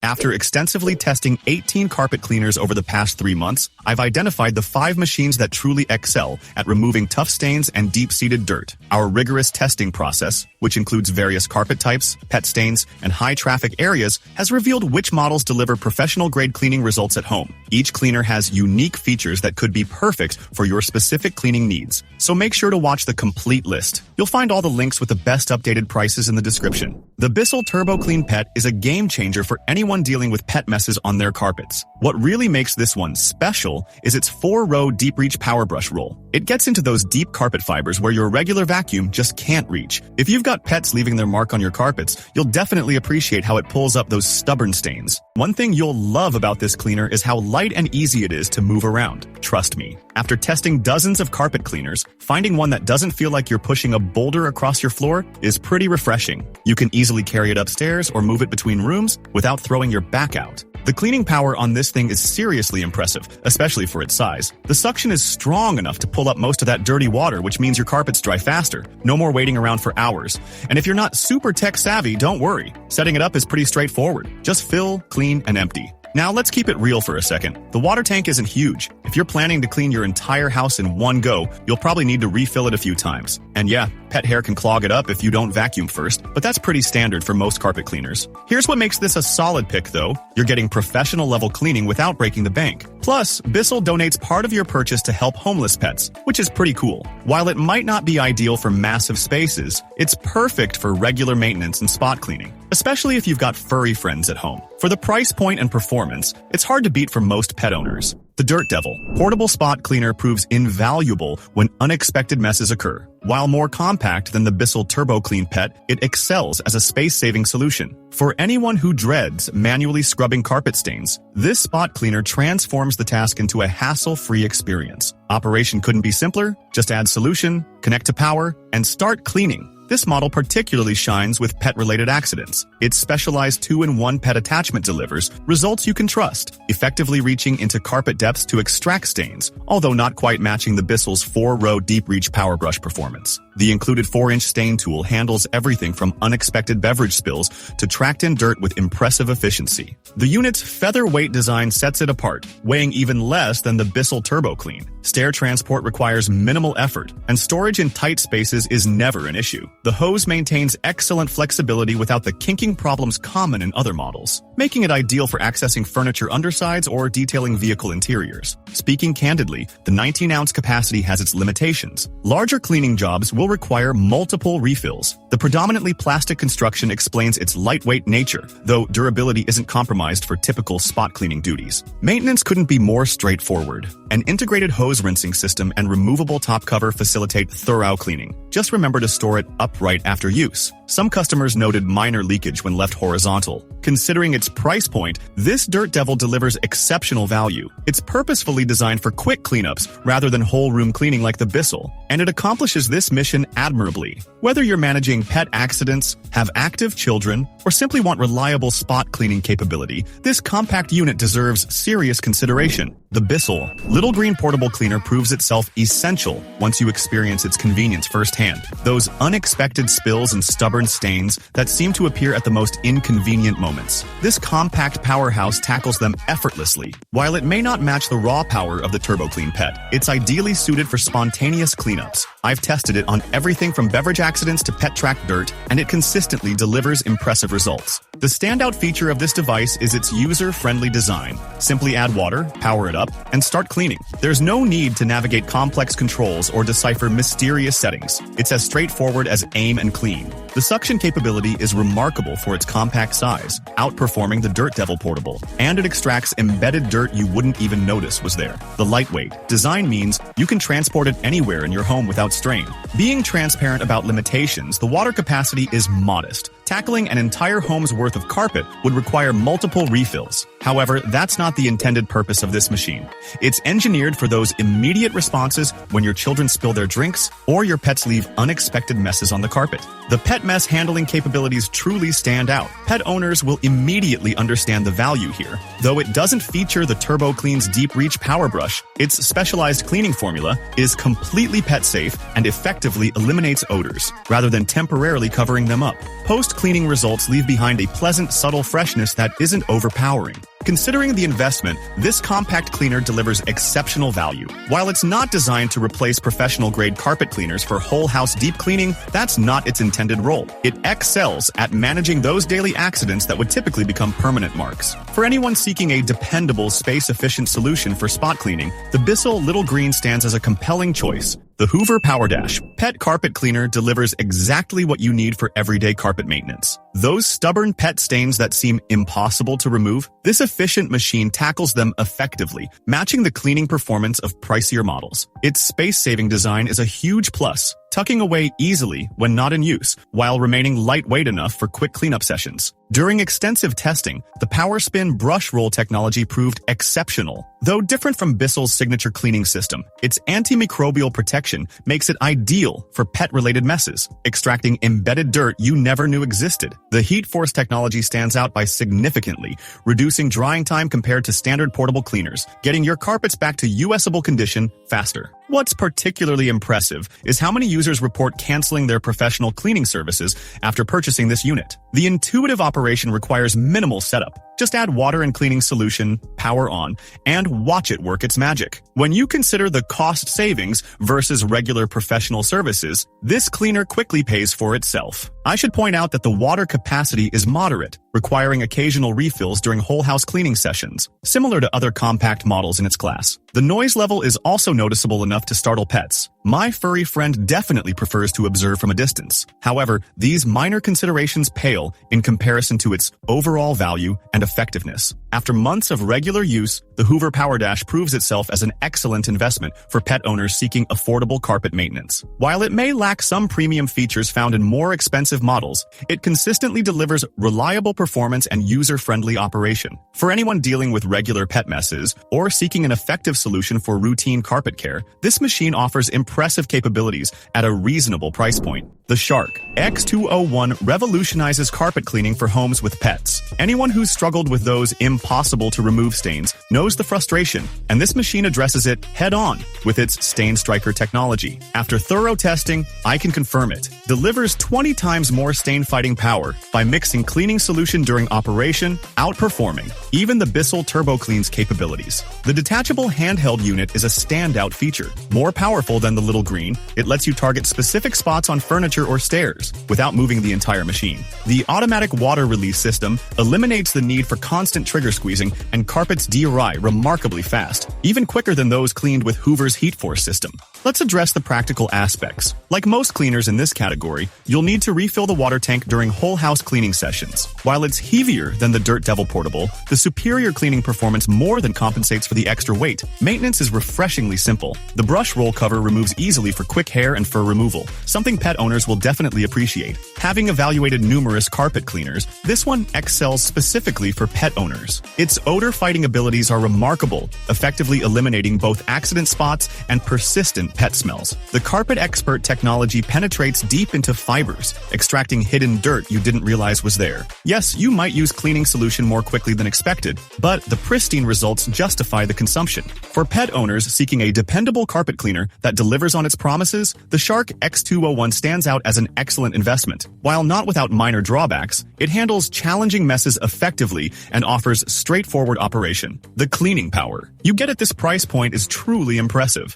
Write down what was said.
After extensively testing 18 carpet cleaners over the past 3 months, I've identified the 5 machines that truly excel at removing tough stains and deep-seated dirt. Our rigorous testing process, which includes various carpet types, pet stains, and high-traffic areas, has revealed which models deliver professional-grade cleaning results at home. Each cleaner has unique features that could be perfect for your specific cleaning needs. So make sure to watch the complete list. You'll find all the links with the best updated prices in the description. The Bissell TurboClean Pet is a game-changer for anyone dealing with pet messes on their carpets. What really makes this one special is its 4-row deep-reach power brush roll. It gets into those deep carpet fibers where your regular vacuum just can't reach. If you've got pets leaving their mark on your carpets, you'll definitely appreciate how it pulls up those stubborn stains. One thing you'll love about this cleaner is how light and easy it is to move around. Trust me. After testing dozens of carpet cleaners, finding one that doesn't feel like you're pushing a boulder across your floor is pretty refreshing. You can easily carry it upstairs or move it between rooms without throwing your back out. The cleaning power on this thing is seriously impressive, especially for its size. The suction is strong enough to pull up most of that dirty water, which means your carpets dry faster. No more waiting around for hours. And if you're not super tech savvy, don't worry. Setting it up is pretty straightforward. Just fill, clean, and empty. Now let's keep it real for a second. The water tank isn't huge. If you're planning to clean your entire house in one go, you'll probably need to refill it a few times. And yeah, pet hair can clog it up if you don't vacuum first, but that's pretty standard for most carpet cleaners. Here's what makes this a solid pick though. You're getting professional level cleaning without breaking the bank. Plus, Bissell donates part of your purchase to help homeless pets, which is pretty cool. While it might not be ideal for massive spaces, it's perfect for regular maintenance and spot cleaning, especially if you've got furry friends at home. For the price point and performance, it's hard to beat for most pet owners. The Dirt Devil portable spot cleaner proves invaluable when unexpected messes occur. While more compact than the Bissell TurboClean Pet, it excels as a space-saving solution. For anyone who dreads manually scrubbing carpet stains, this spot cleaner transforms the task into a hassle-free experience. Operation couldn't be simpler. Just add solution, connect to power, and start cleaning. This model particularly shines with pet-related accidents. Its specialized 2-in-1 pet attachment delivers results you can trust, effectively reaching into carpet depths to extract stains, although not quite matching the Bissell's 4-row deep-reach power brush performance. The included 4-inch stain tool handles everything from unexpected beverage spills to tracked-in dirt with impressive efficiency. The unit's featherweight design sets it apart, weighing even less than the Bissell TurboClean. Stair transport requires minimal effort, and storage in tight spaces is never an issue. The hose maintains excellent flexibility without the kinking problems common in other models, making it ideal for accessing furniture undersides or detailing vehicle interiors. Speaking candidly, the 19-ounce capacity has its limitations. Larger cleaning jobs will require multiple refills. The predominantly plastic construction explains its lightweight nature, though durability isn't compromised for typical spot cleaning duties. Maintenance couldn't be more straightforward. An integrated hose rinsing system and removable top cover facilitate thorough cleaning. Just remember to store it upright after use. Some customers noted minor leakage when left horizontal. Considering its price point, this Dirt Devil delivers exceptional value. It's purposefully designed for quick cleanups rather than whole room cleaning like the Bissell, and it accomplishes this mission admirably. Whether you're managing pet accidents, have active children, or simply want reliable spot cleaning capability, this compact unit deserves serious consideration. The Bissell Little Green Portable Cleaner proves itself essential once you experience its convenience firsthand. Those unexpected spills and stubborn stains that seem to appear at the most inconvenient moments. This compact powerhouse tackles them effortlessly. While it may not match the raw power of the TurboClean Pet, it's ideally suited for spontaneous cleanups. I've tested it on everything from beverage accidents to pet track dirt, and it consistently delivers impressive results. The standout feature of this device is its user-friendly design. Simply add water, power it up, and start cleaning. There's no need to navigate complex controls or decipher mysterious settings. It's as straightforward as aim and clean. The suction capability is remarkable for its compact size, outperforming the Dirt Devil Portable, and it extracts embedded dirt you wouldn't even notice was there. The lightweight design means you can transport it anywhere in your home without strain. Being transparent about limitations, the water capacity is modest. Tackling an entire home's worth of carpet would require multiple refills. However, that's not the intended purpose of this machine. It's engineered for those immediate responses when your children spill their drinks or your pets leave unexpected messes on the carpet. The pet mess handling capabilities truly stand out. Pet owners will immediately understand the value here. Though it doesn't feature the TurboClean's Deep Reach Power Brush, its specialized cleaning formula is completely pet-safe and effectively eliminates odors, rather than temporarily covering them up. Post-cleaning results leave behind a pleasant, subtle freshness that isn't overpowering. Considering the investment, this compact cleaner delivers exceptional value. While it's not designed to replace professional-grade carpet cleaners for whole house deep cleaning, that's not its intended role. It excels at managing those daily accidents that would typically become permanent marks. For anyone seeking a dependable, space-efficient solution for spot cleaning, the Bissell Little Green stands as a compelling choice. The Hoover PowerDash Pet Carpet Cleaner delivers exactly what you need for everyday carpet maintenance. Those stubborn pet stains that seem impossible to remove, this efficient machine tackles them effectively, matching the cleaning performance of pricier models. Its space-saving design is a huge plus, tucking away easily when not in use, while remaining lightweight enough for quick cleanup sessions. During extensive testing, the PowerSpin brush roll technology proved exceptional. Though different from Bissell's signature cleaning system, its antimicrobial protection makes it ideal for pet-related messes, extracting embedded dirt you never knew existed. The Heat Force technology stands out by significantly reducing drying time compared to standard portable cleaners, getting your carpets back to usable condition faster. What's particularly impressive is how many users report canceling their professional cleaning services after purchasing this unit. The intuitive operation requires minimal setup. Just add water and cleaning solution, power on, and watch it work its magic. When you consider the cost savings versus regular professional services, this cleaner quickly pays for itself. I should point out that the water capacity is moderate, requiring occasional refills during whole house cleaning sessions, similar to other compact models in its class. The noise level is also noticeable enough to startle pets. My furry friend definitely prefers to observe from a distance. However, these minor considerations pale in comparison to its overall value and effectiveness. After months of regular use, the Hoover PowerDash proves itself as an excellent investment for pet owners seeking affordable carpet maintenance. While it may lack some premium features found in more expensive models, it consistently delivers reliable performance and user-friendly operation. For anyone dealing with regular pet messes or seeking an effective solution for routine carpet care, this machine offers impressive capabilities at a reasonable price point. The Shark X201 revolutionizes carpet cleaning for homes with pets. Anyone who's struggled with those impossible-to-remove stains knows the frustration, and this machine addresses it head-on with its Stain Striker technology. After thorough testing, I can confirm it. Delivers 20 times more stain-fighting power by mixing cleaning solution during operation, outperforming even the Bissell TurboClean's capabilities. The detachable handheld unit is a standout feature. More powerful than the Little Green, it lets you target specific spots on furniture or stairs without moving the entire machine. The automatic water release system eliminates the need for constant trigger squeezing, and carpets dry remarkably fast, even quicker than those cleaned with Hoover's Heat Force system. Let's address the practical aspects. Like most cleaners in this category, you'll need to refill the water tank during whole house cleaning sessions. While it's heavier than the Dirt Devil Portable, the superior cleaning performance more than compensates for the extra weight. Maintenance is refreshingly simple. The brush roll cover removes easily for quick hair and fur removal, something pet owners will definitely appreciate. Having evaluated numerous carpet cleaners, this one excels specifically for pet owners. Its odor-fighting abilities are remarkable, effectively eliminating both accident spots and persistent pet smells. The Carpet Expert technology penetrates deep into fibers, extracting hidden dirt you didn't realize was there. Yes, you might use cleaning solution more quickly than expected, but the pristine results justify the consumption. For pet owners seeking a dependable carpet cleaner that delivers on its promises, the Shark X201 stands out as an excellent investment. While not without minor drawbacks, it handles challenging messes effectively and offers straightforward operation. The cleaning power you get at this price point is truly impressive.